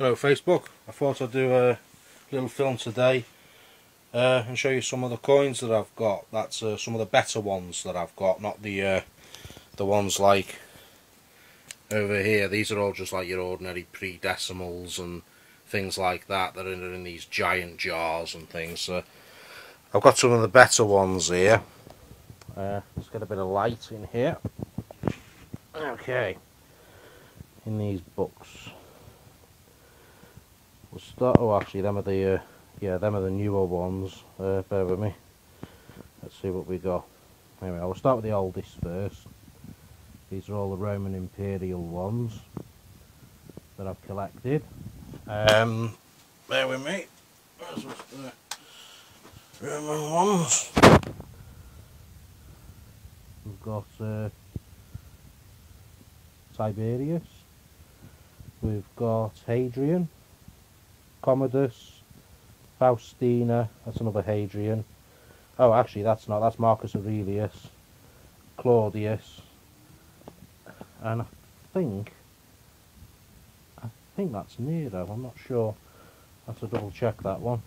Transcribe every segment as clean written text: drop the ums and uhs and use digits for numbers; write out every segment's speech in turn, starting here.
Hello Facebook, I thought I'd do a little film today and show you some of the coins that I've got. That's some of the better ones that I've got, not the ones like over here. These are all just like your ordinary pre-decimals and things like that that are in these giant jars and things. I've got some of the better ones here. Let's get a bit of light in here. Okay, in these books. We'll start. Oh, actually, them are the them are the newer ones. Bear with me. Let's see what we got. Anyway, I'll start with the oldest first. These are all the Roman Imperial ones that I've collected. Bear with me. Where's the Roman ones? We've got Tiberius. We've got Hadrian. Commodus, Faustina, that's another Hadrian. Oh, actually, that's not. That's Marcus Aurelius, Claudius, and I think that's Nero. I'm not sure. I have to double check that one.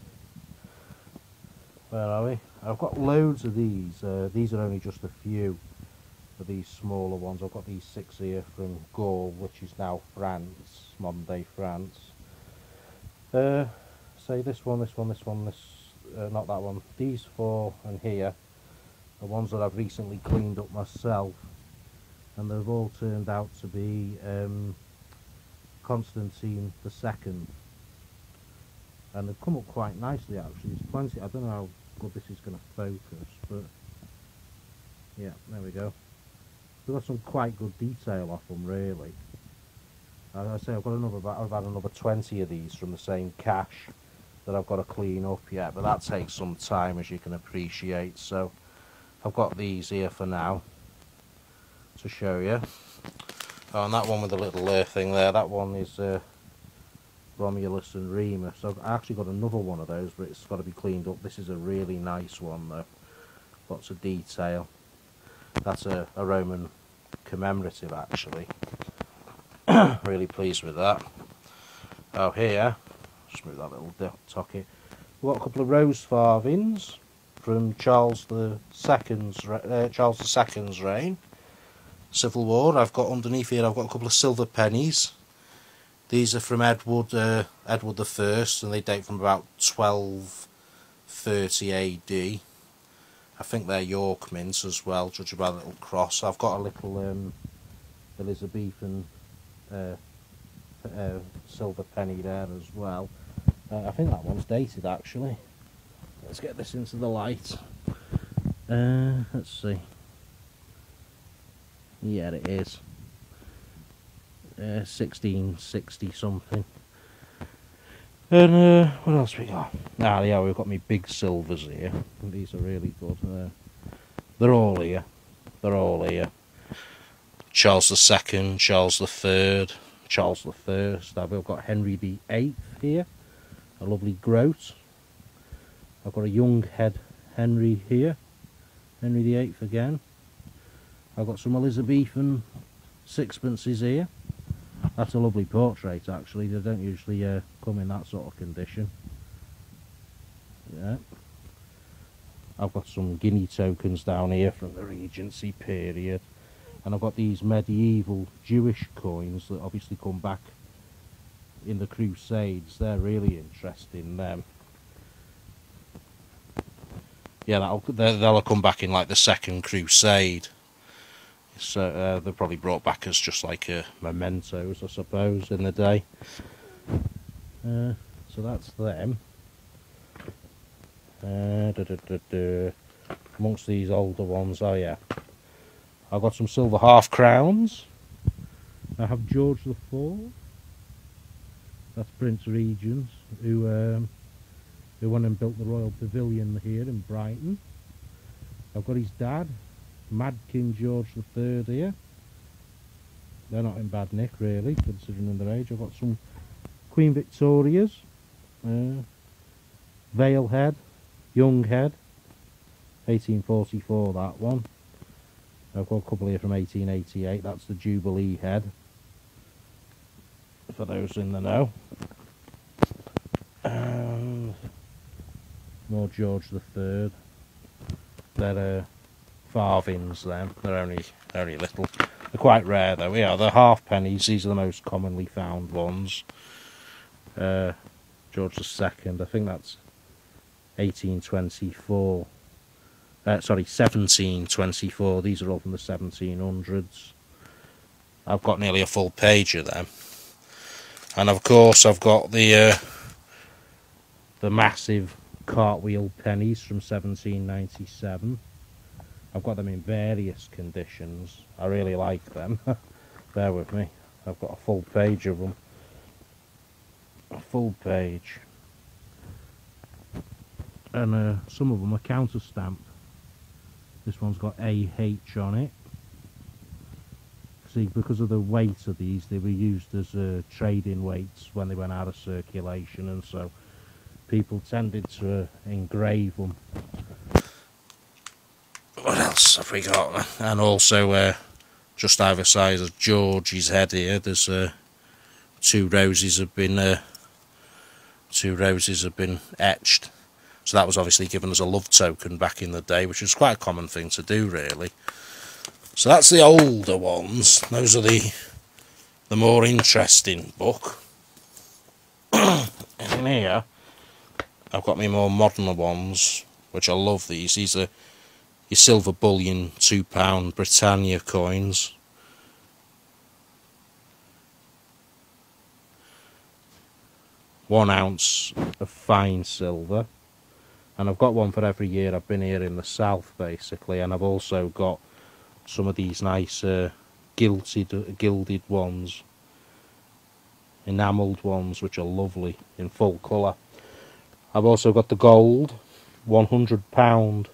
Where are we? I've got loads of these. These are only just a few of these smaller ones. I've got these 6 here from Gaul, which is now France, modern day France. Say this one, not that one. These 4 and here are ones that I've recently cleaned up myself, and they've all turned out to be Constantine II, and they've come up quite nicely actually. There's plenty. I don't know how good this is going to focus, but yeah, there we go. We've got some quite good detail off them, really. As I say, I've had another 20 of these from the same cache that I've got to clean up yet, but that takes some time, as you can appreciate. So I've got these here for now to show you. Oh, and that one with the little thing there, that one is Romulus and Remus. So I've actually got another one of those, but it's got to be cleaned up. This is a really nice one though, lots of detail. That's a Roman commemorative actually. Really pleased with that. Oh, here, just move that little tocket. We've got a couple of rose farthings from Charles II's reign, Civil War. I've got underneath here. I've got a couple of silver pennies. These are from Edward I, and they date from about 1230 AD. I think they're York mints as well, judging by the little cross. I've got a little Elizabethan silver penny there as well. I think that one's dated actually. Let's get this into the light. Let's see. Yeah, it is. 1660 something. And what else we got? Ah, yeah, we've got me big silvers here. These are really good. They're all here. They're all here. Charles II, Charles III, Charles I. I've got Henry VIII here, a lovely groat. I've got a young head Henry here, Henry VIII again. I've got some Elizabethan sixpences here. That's a lovely portrait actually, they don't usually come in that sort of condition. Yeah. I've got some guinea tokens down here from the Regency period. And I've got these medieval Jewish coins that obviously come back in the Crusades. They're really interesting, them. Yeah, they'll come back in like the Second Crusade. So they're probably brought back as just like mementos, I suppose, in the day. So that's them. Amongst these older ones, oh yeah. I've got some silver half crowns. I have George IV. That's Prince Regent, who went and built the Royal Pavilion here in Brighton. I've got his dad, Mad King George III here. They're not in bad nick really, considering their age. I've got some Queen Victorias, Vale Head, Young Head, 1844 that one. I've got a couple here from 1888, that's the Jubilee head, for those in the know. more George III. They're farthings then. They're only little. They're quite rare though. Yeah, they're halfpennies. These are the most commonly found ones. George II, I think that's 1824. Sorry, 1724. These are all from the 1700s. I've got nearly a full page of them. And of course I've got the massive cartwheel pennies from 1797. I've got them in various conditions. I really like them. Bear with me. I've got a full page of them. A full page. And some of them are counter stamped. This one's got AH on it. See, because of the weight of these, they were used as trading weights when they went out of circulation, and so people tended to engrave them. What else have we got? And also, just either side of George's head here, there's two roses have been etched. So that was obviously given as a love token back in the day, which was quite a common thing to do, really. So that's the older ones. Those are the more interesting book. And in here, I've got my more modern ones, which I love these. These are your silver bullion £2 Britannia coins. £1 ounce of fine silver. And I've got one for every year I've been here in the south, basically. And I've also got some of these nice gilded ones, enamelled ones, which are lovely in full colour. I've also got the gold £100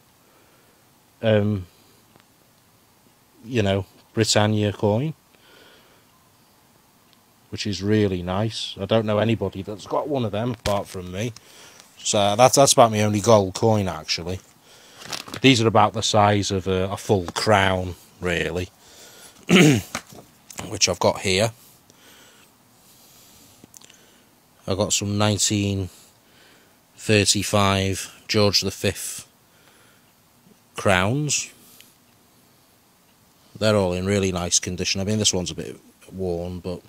you know, Britannia coin, which is really nice. I don't know anybody that's got one of them apart from me. So that's about my only gold coin, actually. These are about the size of a full crown, really, which I've got here. I've got some 1935 George V crowns. They're all in really nice condition. I mean, this one's a bit worn, but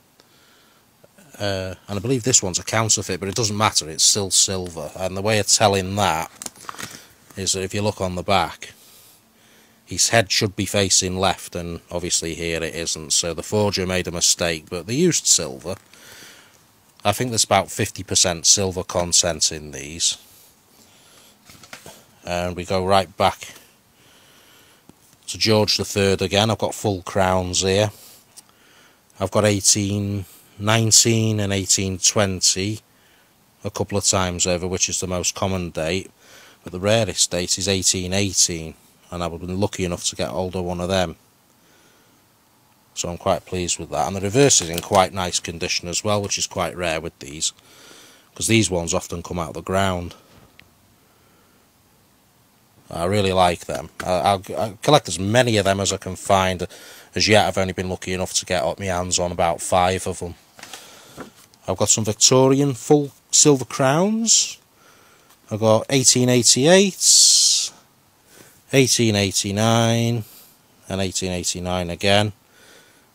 and I believe this one's a counterfeit, but it doesn't matter, it's still silver. And the way of telling that is that if you look on the back, his head should be facing left, and obviously here it isn't, so the forger made a mistake, but they used silver. I think there's about 50% silver content in these. And we go right back to George III again. I've got full crowns here. I've got 1819 and 1820 a couple of times over, which is the most common date, but the rarest date is 1818, and I've been lucky enough to get hold of one of them, so I'm quite pleased with that. And the reverse is in quite nice condition as well, which is quite rare with these, because these ones often come out of the ground. I really like them. I'll collect as many of them as I can find. As yet, I've only been lucky enough to get my hands on about 5 of them. I've got some Victorian full silver crowns. I've got 1888, 1889, and 1889 again.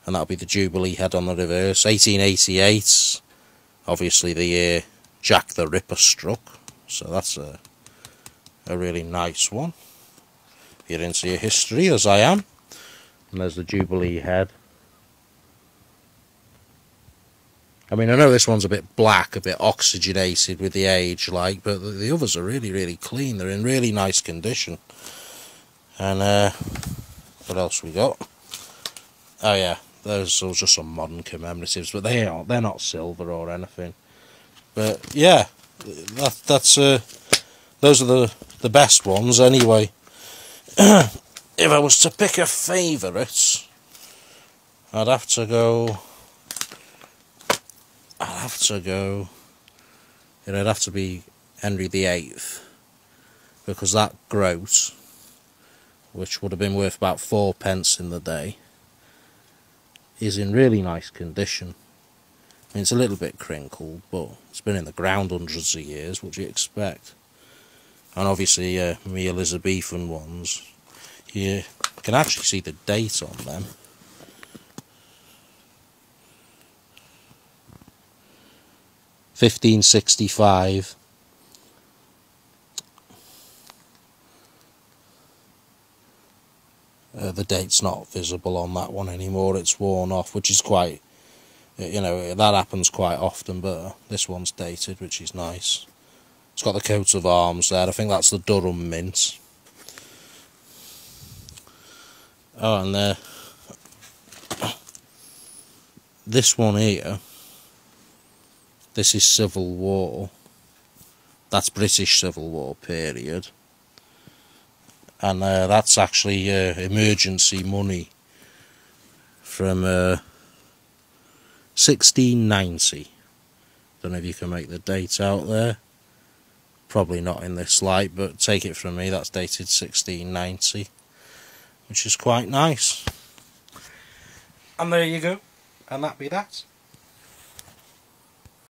And that'll be the Jubilee head on the reverse. 1888, obviously the year Jack the Ripper struck. So that's a really nice one. If you're into your history, as I am. And there's the Jubilee head. I mean, I know this one's a bit black, a bit oxygenated with the age, like, but the others are really, really clean. They're in really nice condition. And what else we got? Oh yeah, those are just some modern commemoratives, but they're not silver or anything. But yeah, that's those are the best ones anyway. If I was to pick a favourite, I'd have to go, it'd have to be Henry VIII, because that groat, which would have been worth about 4p in the day, is in really nice condition. I mean, it's a little bit crinkled, but it's been in the ground hundreds of years. What do you expect? And obviously my Elizabethan ones, you can actually see the date on them. "1565". The date's not visible on that one anymore, it's worn off, which is quite, you know, that happens quite often, but this one's dated, which is nice. It's got the coat of arms there, I think that's the Durham Mint. Oh, and this one here, this is Civil War. That's British Civil War period. And that's actually emergency money from 1690. Don't know if you can make the date out there. Probably not in this light, but take it from me, that's dated 1690, which is quite nice. And there you go, and that be that.